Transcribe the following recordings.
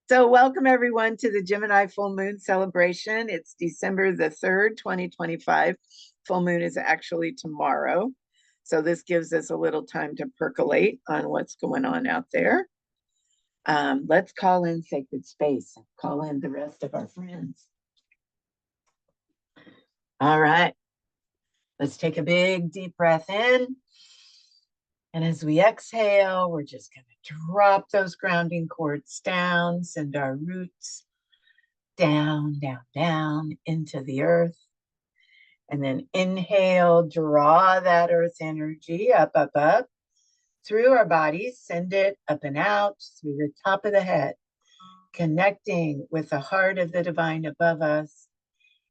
So welcome everyone to the Gemini full moon celebration. It's December the 3rd, 2025. Full moon is actually tomorrow. So this gives us a little time to percolate on what's going on out there. Let's call in sacred space and call in the rest of our friends. All right. Let's take a big deep breath in. And as we exhale, we're just going to drop those grounding cords down, send our roots down, down, down into the earth. And then inhale, draw that earth energy up, up, up through our bodies, send it up and out through the top of the head, connecting with the heart of the divine above us.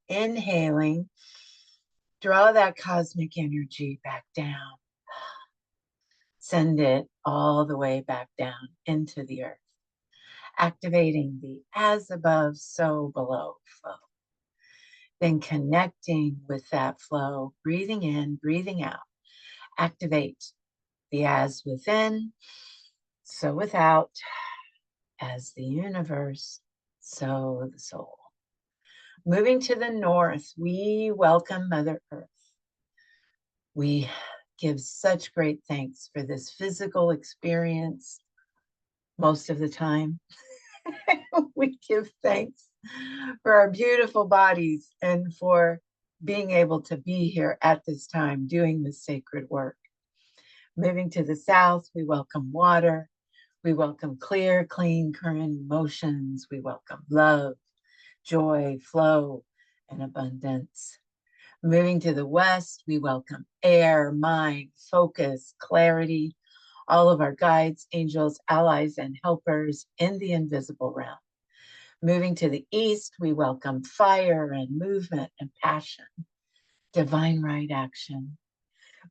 Inhaling, draw that cosmic energy back down. Send it all the way back down into the earth, activating the as above, so below flow. Then connecting with that flow, breathing in, breathing out. Activate the as within, so without, as the universe, so the soul. Moving to the north, we welcome Mother Earth. We give such great thanks for this physical experience most of the time. We give thanks for our beautiful bodies and for being able to be here at this time doing this sacred work. Moving to the south, we welcome water. We welcome clear, clean, current emotions. We welcome love, joy, flow, and abundance. Moving to the west, we welcome air, mind, focus, clarity, all of our guides, angels, allies, and helpers in the invisible realm. Moving to the east, we welcome fire and movement and passion, divine right action.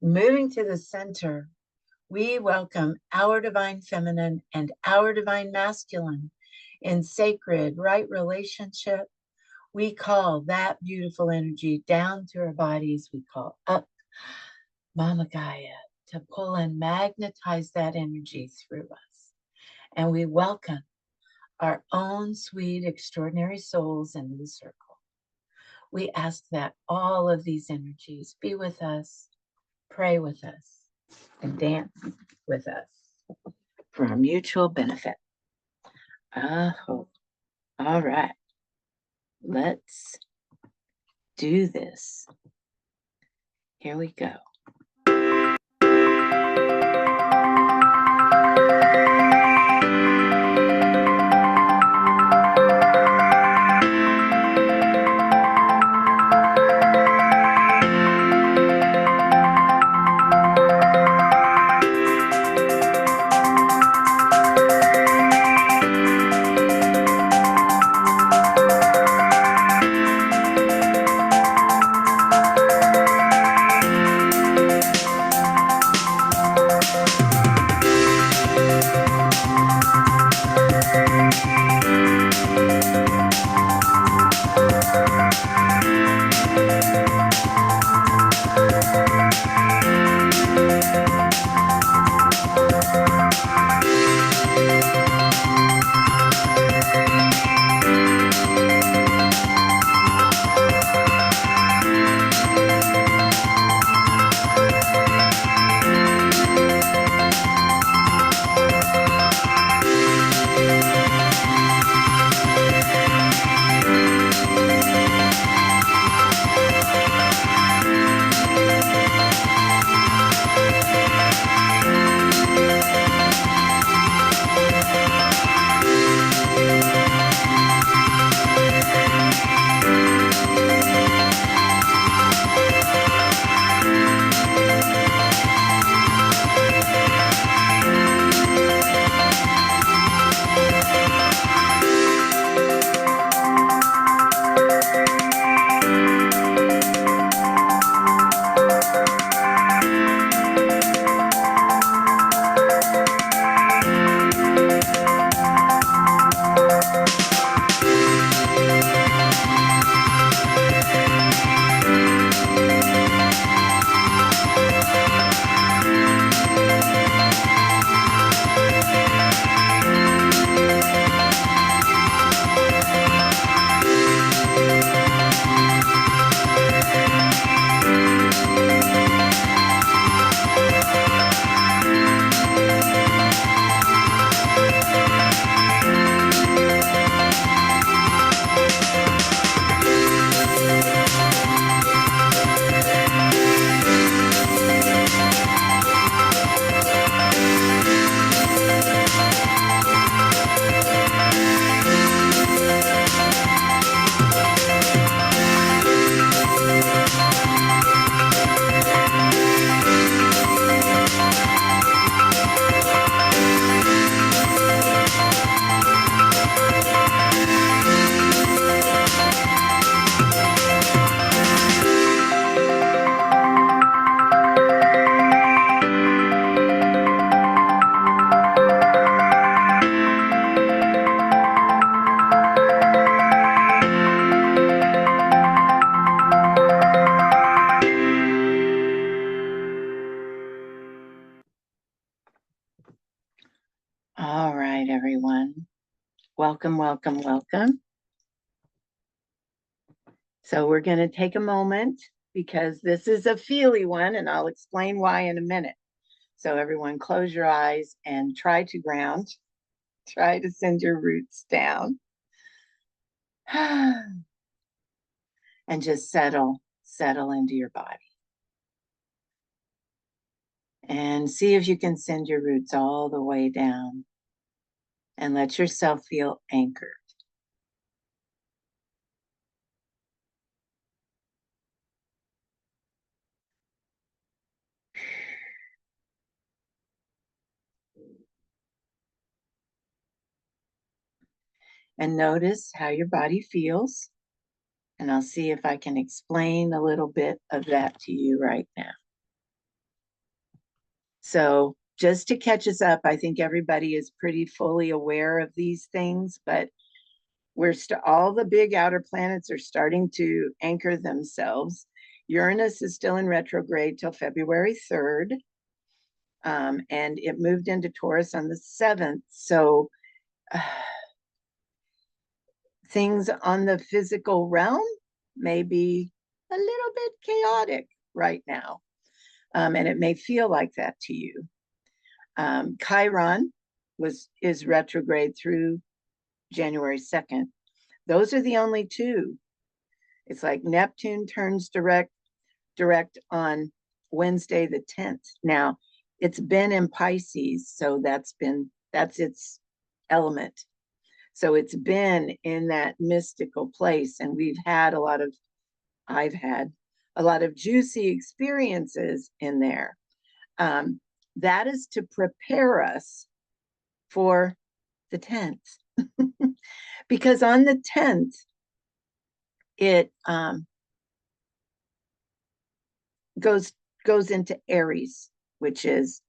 Moving to the center, we welcome our divine feminine and our divine masculine in sacred right relationship. We call that beautiful energy down through our bodies. We call up Mama Gaia to pull and magnetize that energy through us. And we welcome our own sweet, extraordinary souls into the circle. We ask that all of these energies be with us, pray with us, and dance with us for our mutual benefit. All right. Let's do this. Here we go. All right, everyone. Welcome, welcome, welcome. So we're going to take a moment because this is a feely one, and I'll explain why in a minute. So everyone close your eyes and try to ground. Try to send your roots down. And just settle into your body. And see if you can send your roots all the way down and let yourself feel anchored. And notice how your body feels. And I'll see if I can explain a little bit of that to you right now. So just to catch us up, I think everybody is pretty fully aware of these things, but all the big outer planets are starting to anchor themselves. Uranus is still in retrograde till February 3rd, and it moved into Taurus on the 7th. So things on the physical realm may be a little bit chaotic right now, and it may feel like that to you. Chiron is retrograde through January 2nd. Those are the only two. It's like Neptune turns direct on Wednesday the 10th. Now, it's been in Pisces, so that's its element. So it's been in that mystical place, and I've had a lot of juicy experiences in there. That is to prepare us for the 10th. Because on the 10th, it goes into Aries, which is,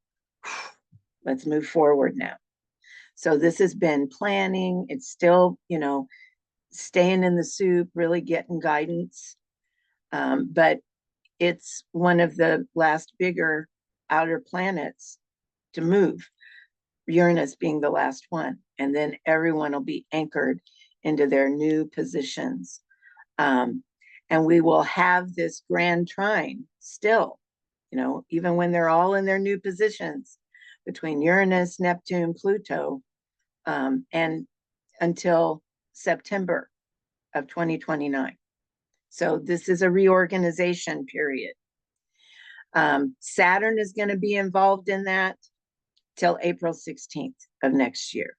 let's move forward now. So this has been planning. It's still, staying in the soup, really getting guidance. But it's one of the last bigger outer planets to move, Uranus being the last one. And then everyone will be anchored into their new positions. And we will have this grand trine still, even when they're all in their new positions between Uranus, Neptune, Pluto, and until September of 2029. So this is a reorganization period. Saturn is going to be involved in that till April 16th of next year.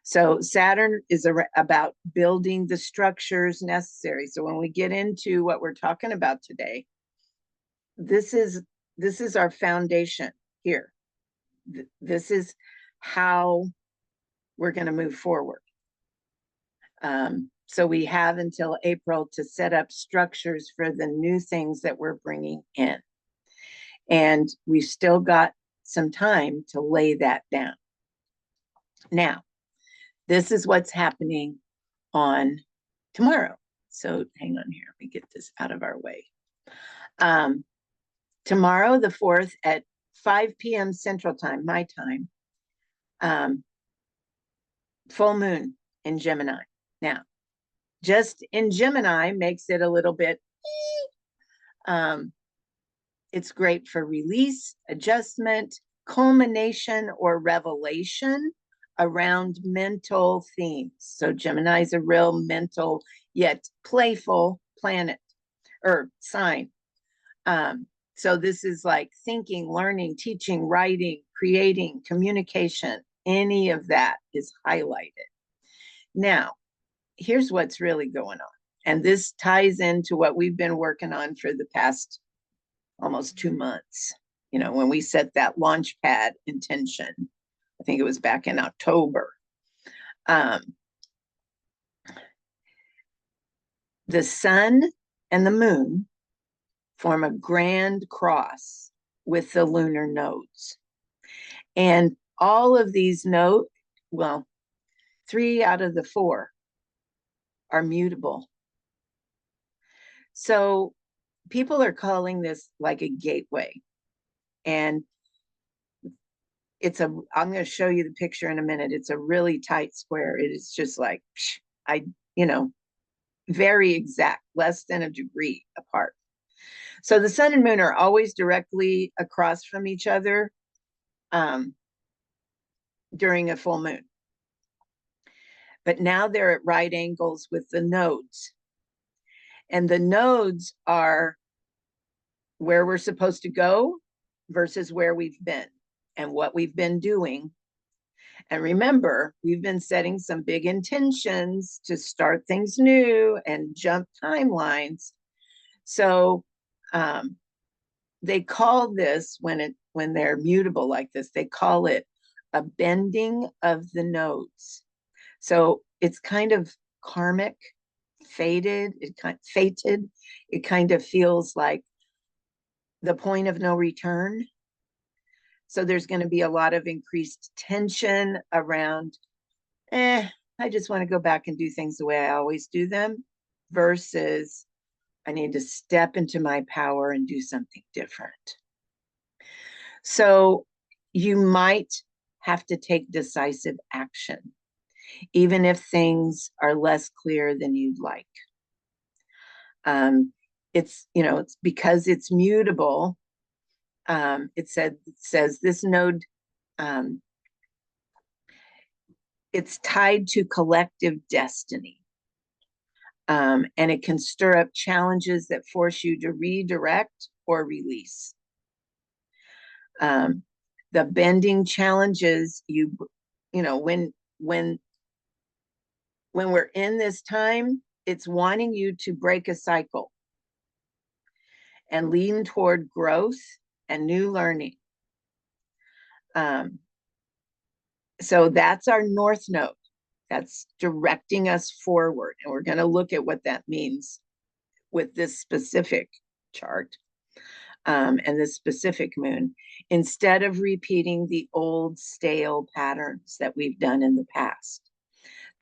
So Saturn is about building the structures necessary. So when we get into what we're talking about today, this is our foundation here. This is how we're going to move forward. So we have until April to set up structures for the new things that we're bringing in. And we've still got some time to lay that down. Now, this is what's happening on tomorrow. So hang on here, let me get this out of our way. Tomorrow, the 4th at 5 p.m. Central Time, my time, full moon in Gemini. Now, just in Gemini makes it a little bit, it's great for release, adjustment, culmination, or revelation around mental themes. So Gemini is a real mental yet playful planet or sign. So this is like thinking, learning, teaching, writing, creating, communication. Any of that is highlighted. Now, here's what's really going on. And this ties into what we've been working on for the past almost 2 months. When we set that launch pad intention, I think it was back in October. The sun and the moon form a grand cross with the lunar nodes. And all of these nodes, 3 out of the 4 are mutable. So people are calling this like a gateway. And I'm going to show you the picture in a minute. It's a really tight square. It is just like, I, you know, very exact, less than a degree apart. So the sun and moon are always directly across from each other during a full moon. But now they're at right angles with the nodes. And the nodes are where we're supposed to go versus where we've been and what we've been doing. And remember, we've been setting some big intentions to start things new and jump timelines. So they call this, when they're mutable like this, they call it a bending of the nodes. So it's kind of karmic, fated. It kind of feels like the point of no return. So there's going to be a lot of increased tension around, I just want to go back and do things the way I always do them, versus I need to step into my power and do something different. So you might have to take decisive action, even if things are less clear than you'd like. It's because it's mutable. It says this node, it's tied to collective destiny. And it can stir up challenges that force you to redirect or release. The bending challenges when we're in this time, it's wanting you to break a cycle and lean toward growth and new learning. So that's our north node. That's directing us forward. And we're going to look at what that means with this specific chart and this specific moon, instead of repeating the old stale patterns that we've done in the past.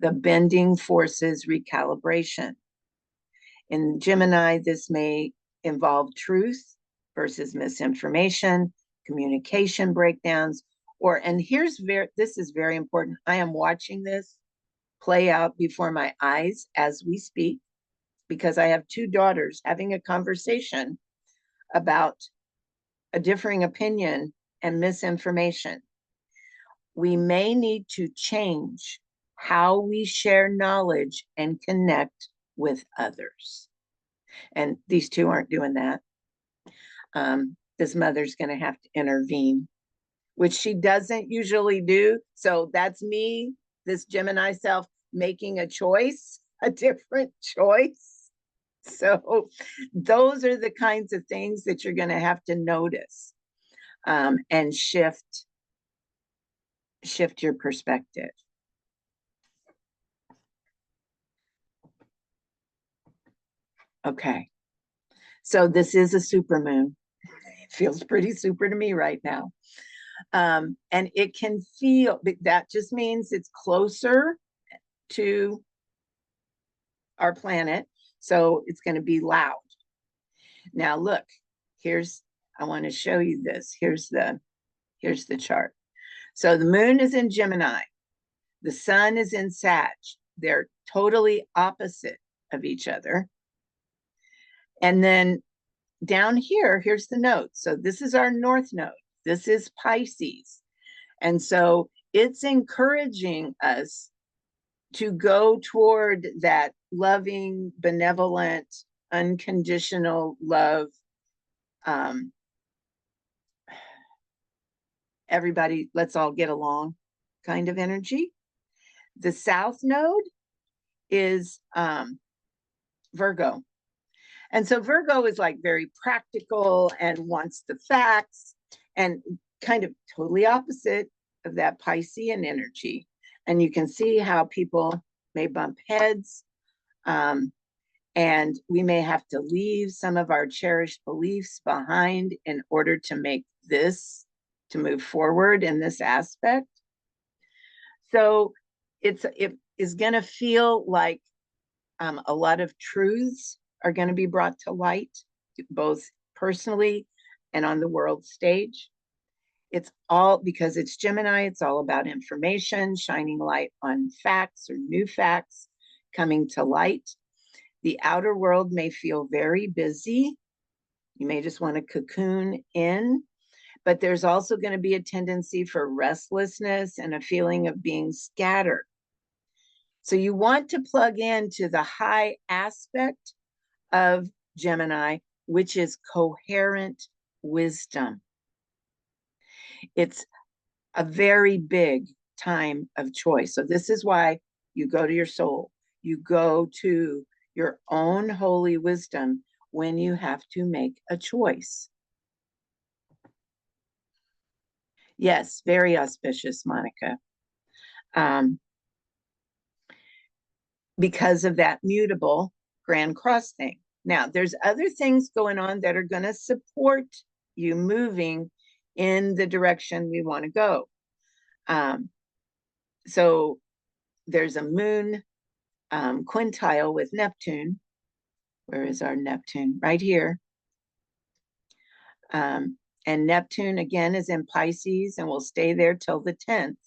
The bending forces recalibration. In Gemini, this may involve truth versus misinformation, communication breakdowns, and this is very important. I am watching this play out before my eyes as we speak, because I have two daughters having a conversation about a differing opinion and misinformation. We may need to change how we share knowledge and connect with others. And these two aren't doing that. This mother's going to have to intervene, which she doesn't usually do. So that's me, this Gemini self, making a choice, a different choice. So those are the kinds of things that you're going to have to notice and shift your perspective. Okay. So this is a supermoon. It feels pretty super to me right now. And it can feel, that just means it's closer to our planet. So it's going to be loud. Now look, I want to show you this. Here's the chart. So the moon is in Gemini. The sun is in Sag. They're totally opposite of each other. And then down here, here's the node. So this is our north node. This is Pisces. And so it's encouraging us to go toward that loving, benevolent, unconditional love. Everybody, let's all get along kind of energy. The south node is Virgo. And so Virgo is like very practical and wants the facts, and kind of totally opposite of that Piscean energy. And you can see how people may bump heads, and we may have to leave some of our cherished beliefs behind in order to to move forward in this aspect. So it is going to feel like a lot of truths are going to be brought to light, both personally and on the world stage. It's all because it's Gemini, it's all about information, shining light on facts or new facts coming to light. The outer world may feel very busy. You may just want to cocoon in, but there's also going to be a tendency for restlessness and a feeling of being scattered. So you want to plug into the high aspect of Gemini, which is coherent wisdom. It's a very big time of choice. So this is why you go to your soul. You go to your own holy wisdom when you have to make a choice. Yes, very auspicious, Monica. Because of that mutable Grand Cross thing. Now, there's other things going on that are going to support you moving in the direction we want to go. So there's a moon quintile with Neptune. Where is our Neptune? Right here. And Neptune again is in Pisces and will stay there till the 10th.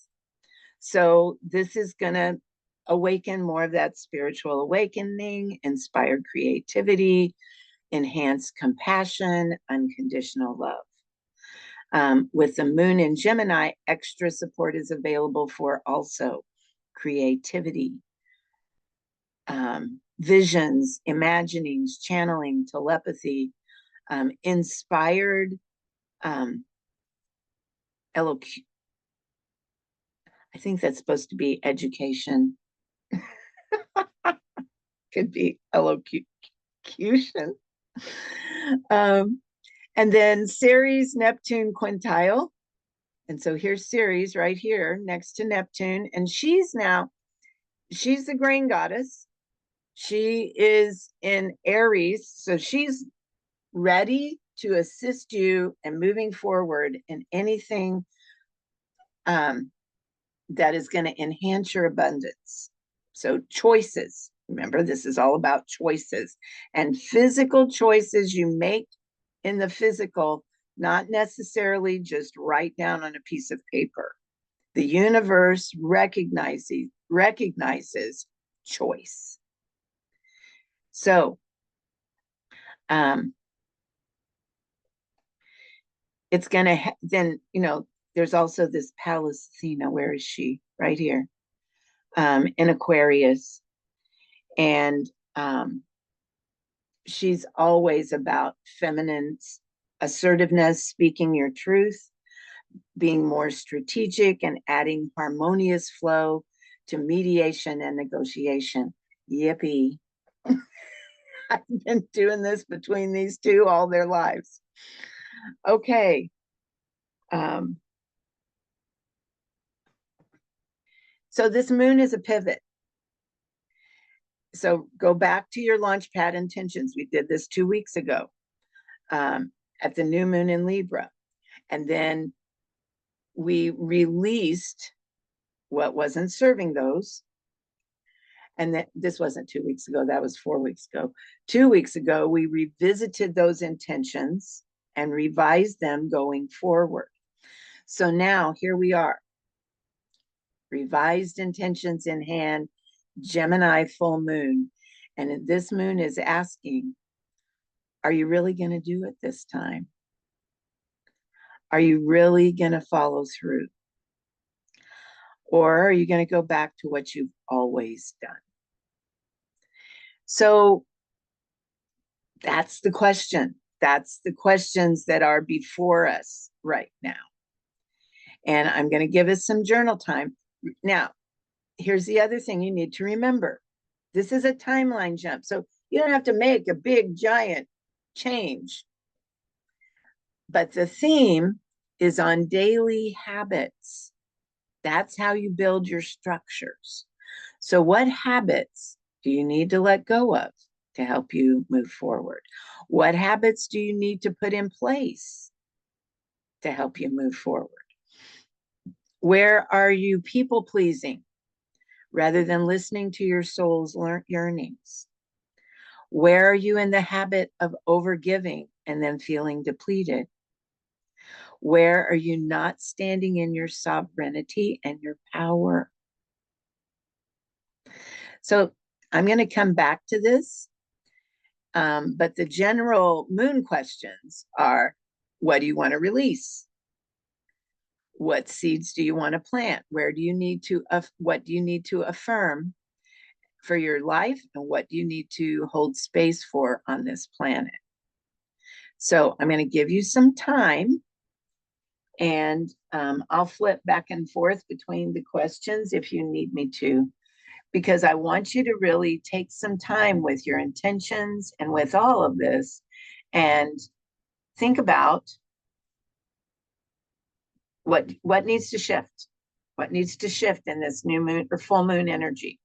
So this is going to awaken more of that spiritual awakening, inspired creativity, enhanced compassion, unconditional love. With the moon in Gemini, extra support is available for also creativity, visions, imaginings, channeling, telepathy, inspired elocution. I think that's supposed to be education. Could be elocution. And then Ceres, Neptune quintile. And so here's Ceres right here next to Neptune. And she's the grain goddess. She is in Aries. So she's ready to assist you in moving forward in anything that is going to enhance your abundance. So choices. Remember, this is all about choices and physical choices you make in the physical, not necessarily just write down on a piece of paper. The universe recognizes choice. So it's going to then, there's also this Pallas Athena. Where is she? Right here, in Aquarius. And she's always about feminine assertiveness, speaking your truth, being more strategic, and adding harmonious flow to mediation and negotiation. Yippee. I've been doing this between these two all their lives. Okay. So this moon is a pivot. So go back to your launch pad intentions. We did this 2 weeks ago at the new moon in Libra. And then we released what wasn't serving those. And this wasn't 2 weeks ago, that was 4 weeks ago. 2 weeks ago, we revisited those intentions and revised them going forward. So now here we are. Revised intentions in hand, Gemini full moon. And this moon is asking, are you really going to do it this time? Are you really going to follow through? Or are you going to go back to what you've always done? So that's the question. That's the questions that are before us right now. And I'm going to give us some journal time. Now, here's the other thing you need to remember. This is a timeline jump. So you don't have to make a big, giant change. But the theme is on daily habits. That's how you build your structures. So what habits do you need to let go of to help you move forward? What habits do you need to put in place to help you move forward? Where are you people pleasing rather than listening to your soul's yearnings? Where are you in the habit of overgiving and then feeling depleted? Where are you not standing in your sovereignty and your power? So I'm going to come back to this. But the general moon questions are, what do you want to release? What seeds do you want to plant? What do you need to affirm for your life? And what do you need to hold space for on this planet? So I'm going to give you some time, and I'll flip back and forth between the questions if you need me to, because I want you to really take some time with your intentions and with all of this and think about what needs to shift. What needs to shift in this new moon or full moon energy?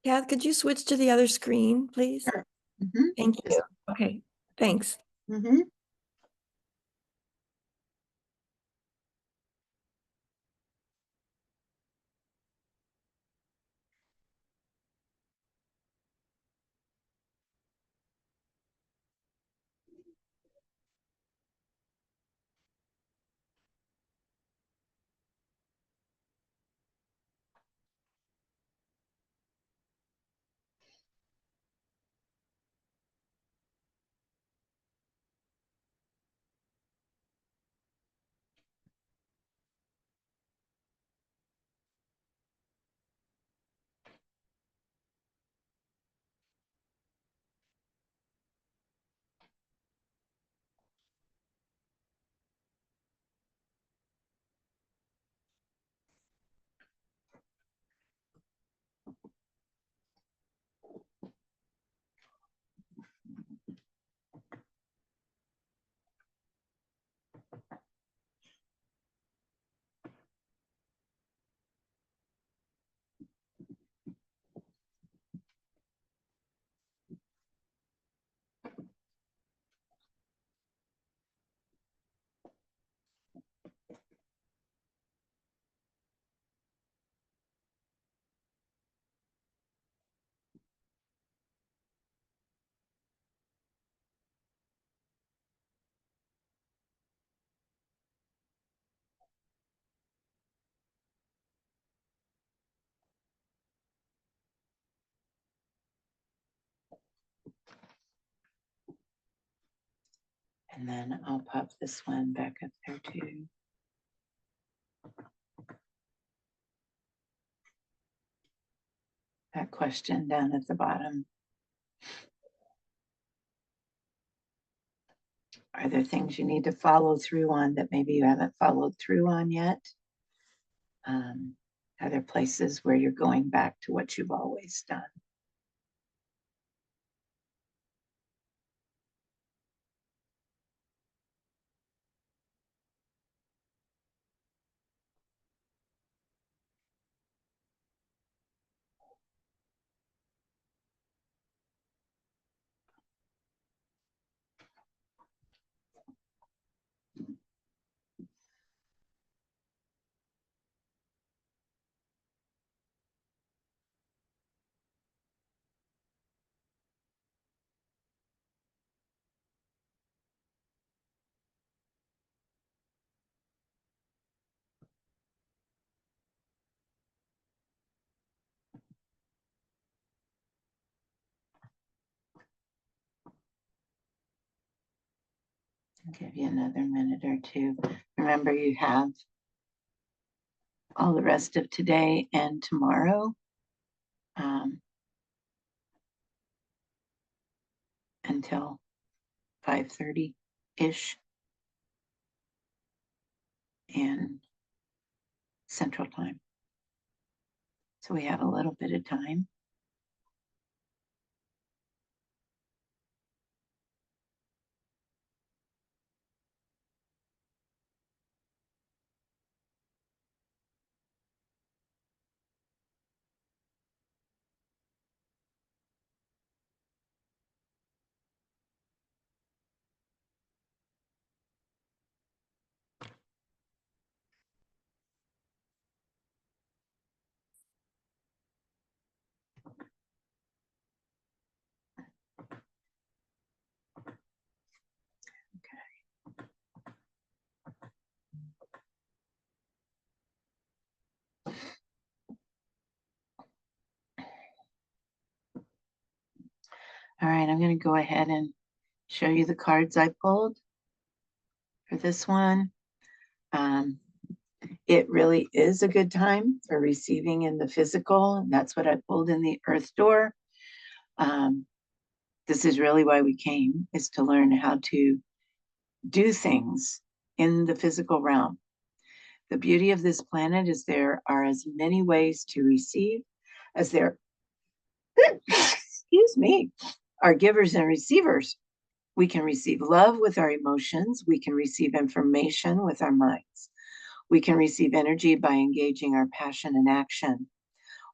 Kath, could you switch to the other screen, please? Sure. Mm-hmm. Thank you. Okay, thanks. Mm-hmm. And then I'll pop this one back up there too. That question down at the bottom. Are there things you need to follow through on that maybe you haven't followed through on yet? Are there places where you're going back to what you've always done? I'll give you another minute or two. Remember, you have all the rest of today and tomorrow until 5:30-ish in Central Time. So we have a little bit of time. All right, I'm going to go ahead and show you the cards I pulled for this one. It really is a good time for receiving in the physical. And that's what I pulled in the Earth Door. This is really why we came, is to learn how to do things in the physical realm. The beauty of this planet is there are as many ways to receive as there, excuse me, are givers and receivers. We can receive love with our emotions. We can receive information with our minds. We can receive energy by engaging our passion and action.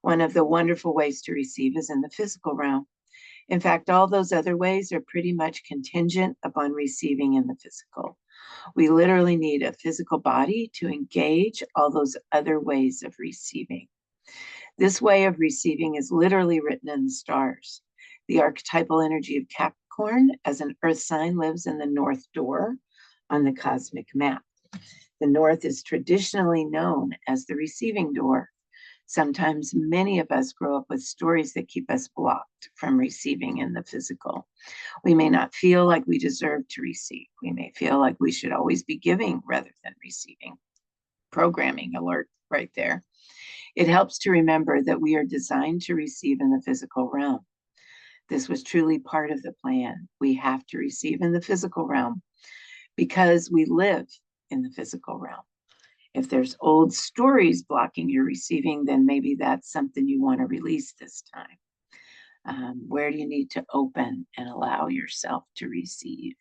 One of the wonderful ways to receive is in the physical realm. In fact, all those other ways are pretty much contingent upon receiving in the physical. We literally need a physical body to engage all those other ways of receiving. This way of receiving is literally written in the stars. The archetypal energy of Capricorn as an earth sign lives in the north door on the cosmic map. The north is traditionally known as the receiving door. Sometimes many of us grow up with stories that keep us blocked from receiving in the physical. We may not feel like we deserve to receive. We may feel like we should always be giving rather than receiving. Programming alert right there. It helps to remember that we are designed to receive in the physical realm. This was truly part of the plan. We have to receive in the physical realm because we live in the physical realm. If there's old stories blocking your receiving, then maybe that's something you want to release this time. Where do you need to open and allow yourself to receive?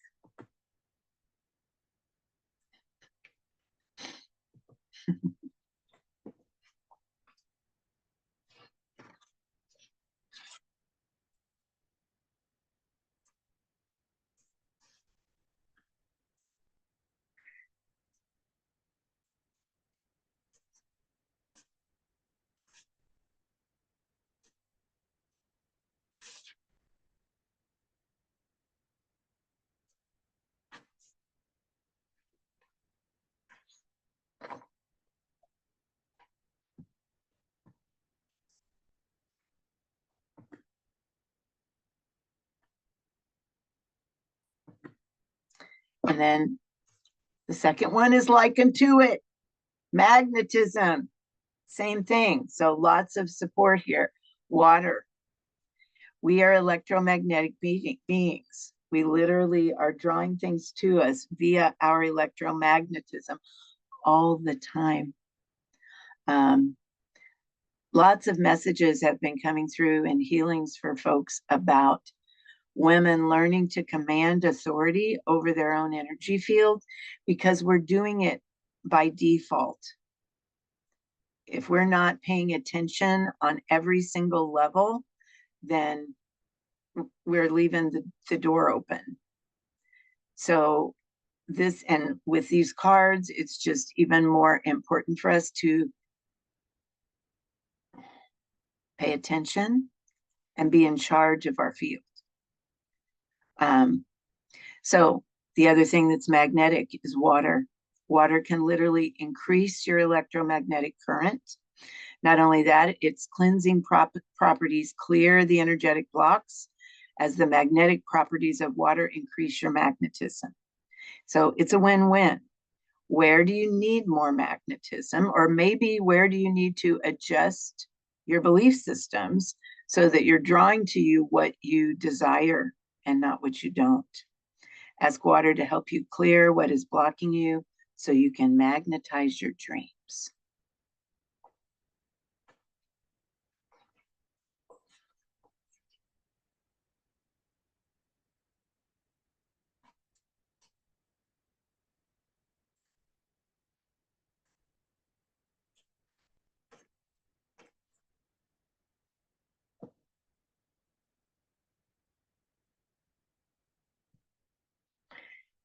And then the second one is like unto it, magnetism. Same thing. So lots of support here. Water. We are electromagnetic beings. We literally are drawing things to us via our electromagnetism all the time. Lots of messages have been coming through and healings for folks about women learning to command authority over their own energy field because we're doing it by default. If we're not paying attention on every single level, then we're leaving the door open. So this, and with these cards, it's just even more important for us to pay attention and be in charge of our field. So the other thing that's magnetic is water. Water can literally increase your electromagnetic current. Not only that, its cleansing properties clear the energetic blocks as the magnetic properties of water increase your magnetism. So it's a win-win. Where do you need more magnetism? Or maybe where do you need to adjust your belief systems so that you're drawing to you what you desire and not what you don't? Ask water to help you clear what is blocking you so you can magnetize your dreams.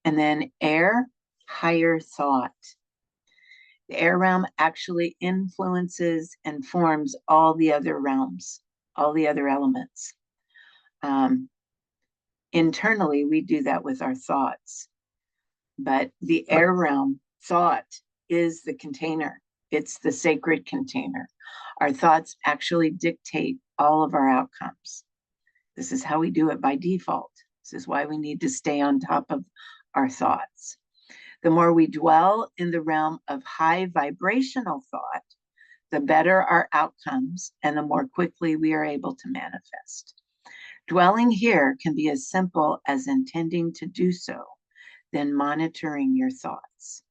And then air, higher thought. The air realm actually influences and forms all the other realms, all the other elements. Internally, we do that with our thoughts. But the air realm thought is the container. It's the sacred container. Our thoughts actually dictate all of our outcomes. This is how we do it by default. This is why we need to stay on top of our thoughts. The more we dwell in the realm of high vibrational thought, the better our outcomes and the more quickly we are able to manifest. Dwelling here can be as simple as intending to do so, then monitoring your thoughts.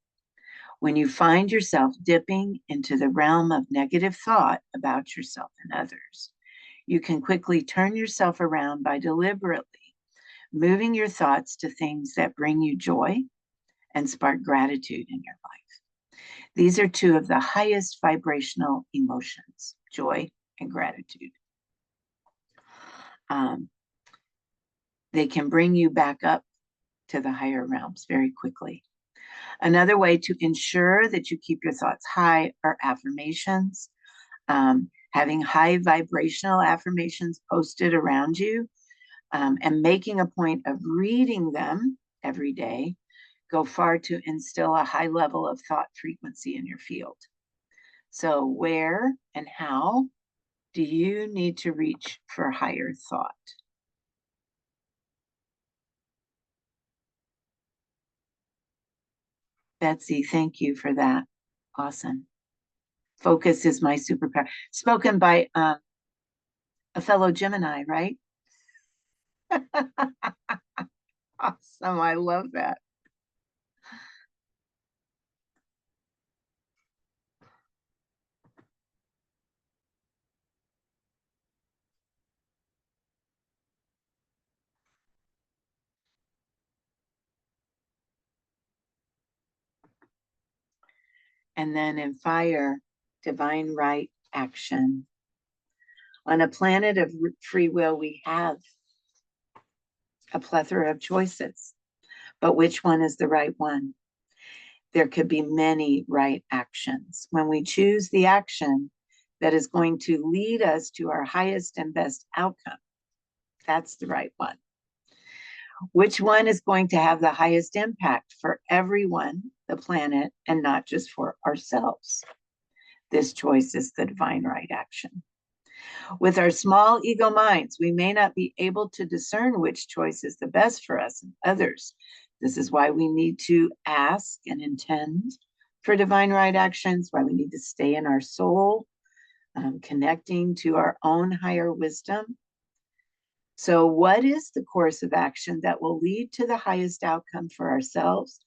When you find yourself dipping into the realm of negative thought about yourself and others, you can quickly turn yourself around by deliberately moving your thoughts to things that bring you joy and spark gratitude in your life. These are two of the highest vibrational emotions, joy and gratitude. they can bring you back up to the higher realms very quickly. Another way to ensure that you keep your thoughts high are affirmations. Having high vibrational affirmations posted around you, and making a point of reading them every day go far to instill a high level of thought frequency in your field. So where and how do you need to reach for higher thought? Betsy, thank you for that. Awesome. Focus is my superpower. Spoken by a fellow Gemini, right? Awesome. I love that. And then in fire, divine right action. On a planet of free will, we have a plethora of choices, but which one is the right one? There could be many right actions. When we choose the action that is going to lead us to our highest and best outcome, that's the right one. Which one is going to have the highest impact for everyone, the planet, and not just for ourselves? This choice is the divine right action. With our small ego minds, we may not be able to discern which choice is the best for us and others. This is why we need to ask and intend for divine right actions, why we need to stay in our soul, connecting to our own higher wisdom. So, what is the course of action that will lead to the highest outcome for ourselves,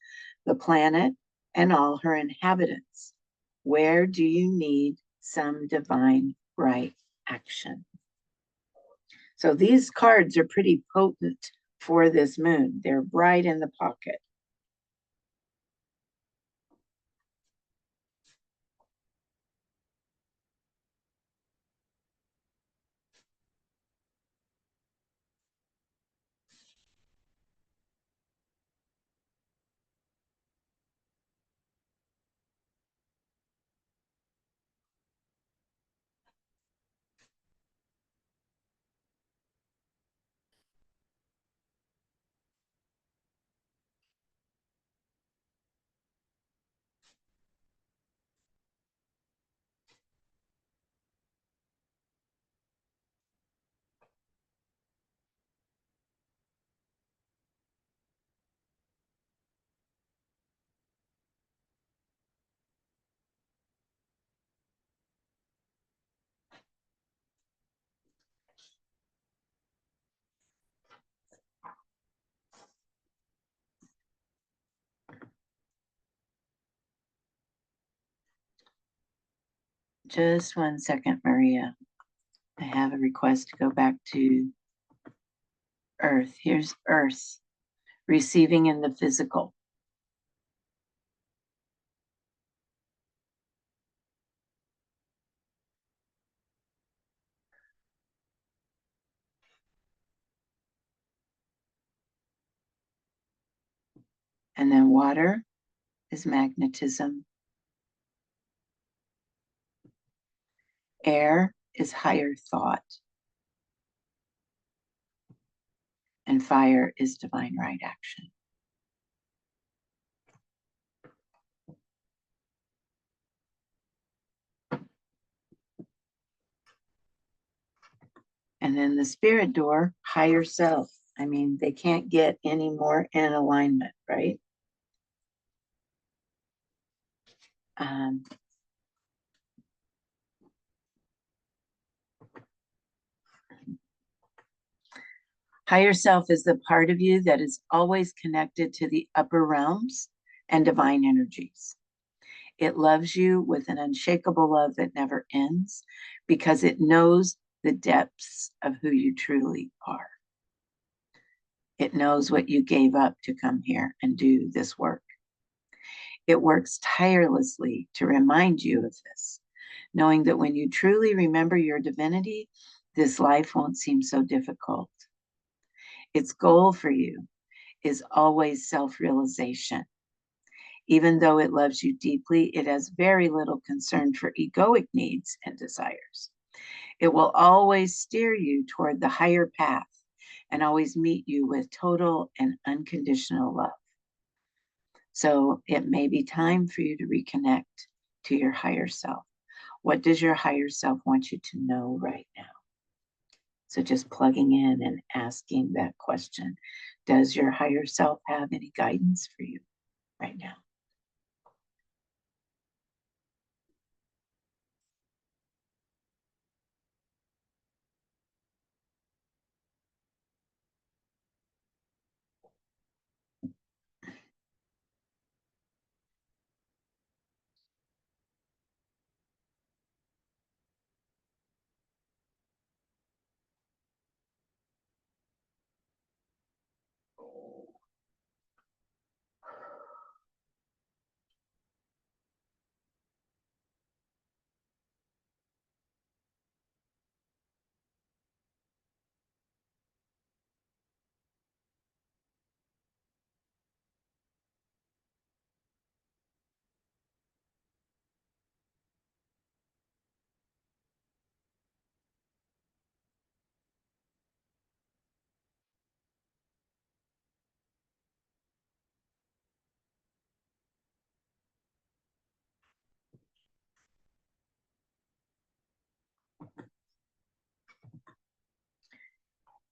the planet, and all her inhabitants? Where do you need some divine right action? So these cards are pretty potent for this moon. They're right in the pocket. Just 1 second, Maria. I have a request to go back to Earth. Here's Earth, receiving in the physical. And then water is magnetism. Air is higher thought. And fire is divine right action. And then the spirit door, higher self. I mean, they can't get any more in alignment, right? Um, Higher self is the part of you that is always connected to the upper realms and divine energies. It loves you with an unshakable love that never ends because it knows the depths of who you truly are. It knows what you gave up to come here and do this work. It works tirelessly to remind you of this, knowing that when you truly remember your divinity, this life won't seem so difficult. Its goal for you is always self-realization. Even though it loves you deeply, it has very little concern for egoic needs and desires. It will always steer you toward the higher path and always meet you with total and unconditional love. So it may be time for you to reconnect to your higher self. What does your higher self want you to know right now? So just plugging in and asking that question. Does your higher self have any guidance for you right now?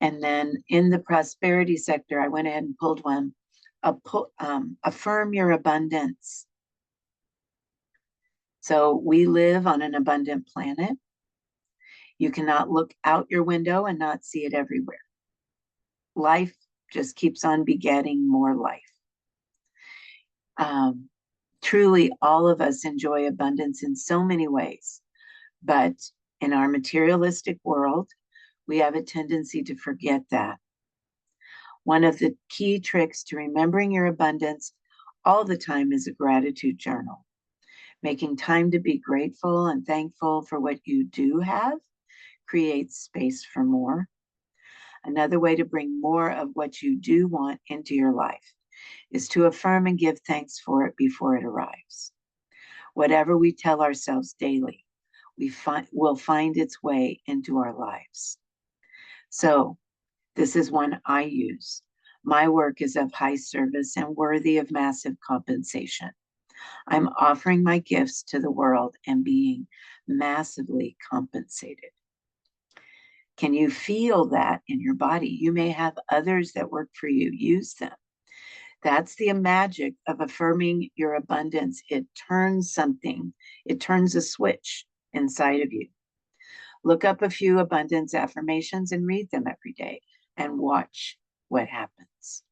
And then in the prosperity sector, I went ahead and pulled one. Affirm your abundance. So we live on an abundant planet. You cannot look out your window and not see it everywhere. Life just keeps on begetting more life. Truly, all of us enjoy abundance in so many ways, but in our materialistic world, we have a tendency to forget that. One of the key tricks to remembering your abundance all the time is a gratitude journal. Making time to be grateful and thankful for what you do have creates space for more. Another way to bring more of what you do want into your life is to affirm and give thanks for it before it arrives. Whatever we tell ourselves daily, will find its way into our lives. So this is one I use. My work is of high service and worthy of massive compensation. I'm offering my gifts to the world and being massively compensated. Can you feel that in your body? You may have others that work for you. Use them. That's the magic of affirming your abundance. It turns a switch inside of you. Look up a few abundance affirmations and read them every day and watch what happens.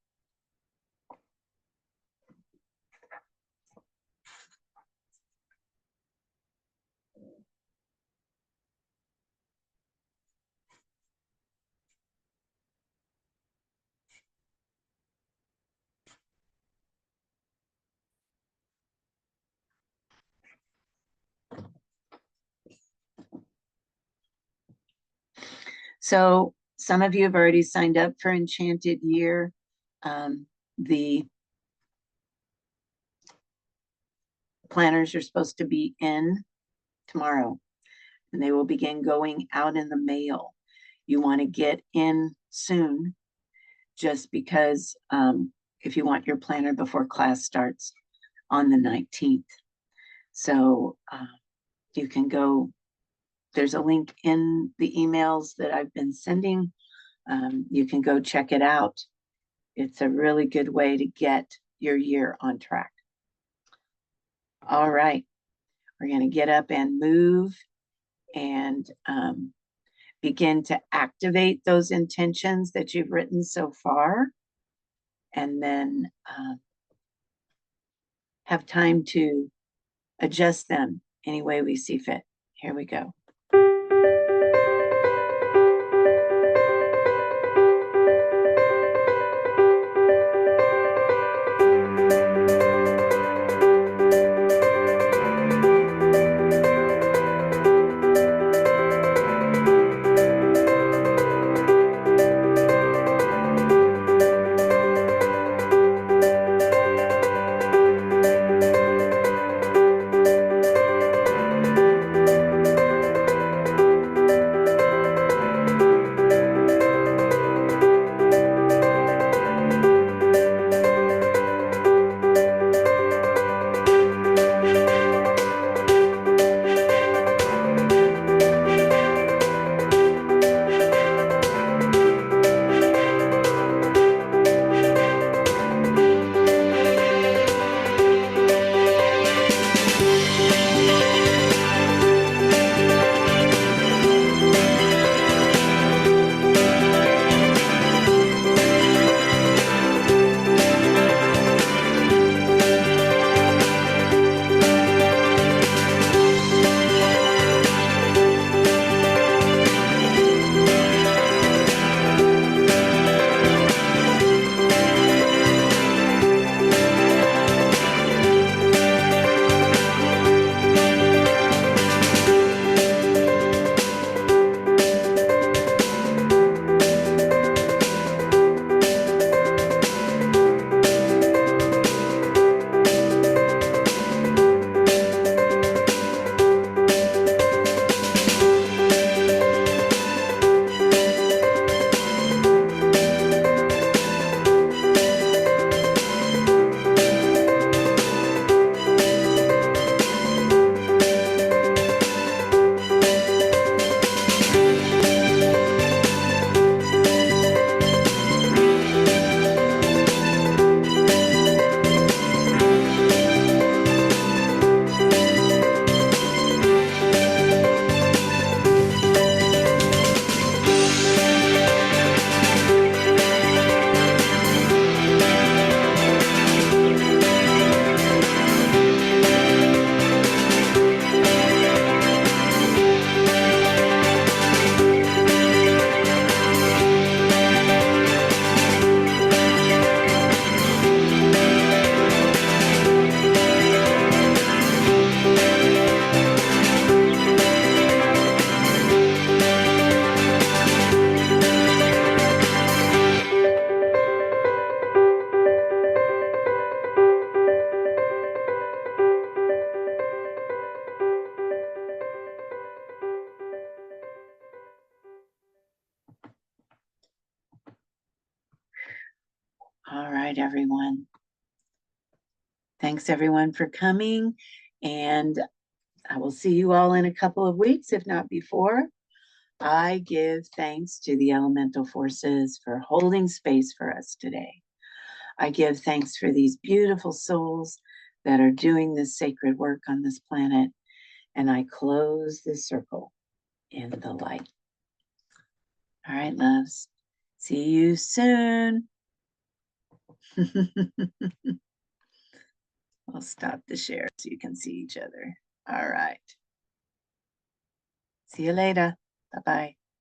So some of you have already signed up for Enchanted Year. The planners are supposed to be in tomorrow, and they will begin going out in the mail. You want to get in soon, just because if you want your planner before class starts on the 19th. So you can go, there's a link in the emails that I've been sending. You can go check it out. It's a really good way to get your year on track. All right, we're going to get up and move and begin to activate those intentions that you've written so far, and then have time to adjust them any way we see fit. Here we go. right, everyone. Thanks, everyone, for coming. And I will see you all in a couple of weeks, if not before. I give thanks to the elemental forces for holding space for us today. I give thanks for these beautiful souls that are doing this sacred work on this planet. And I close this circle in the light. All right, loves. See you soon. I'll stop the share so you can see each other. All right. See you later. Bye-bye.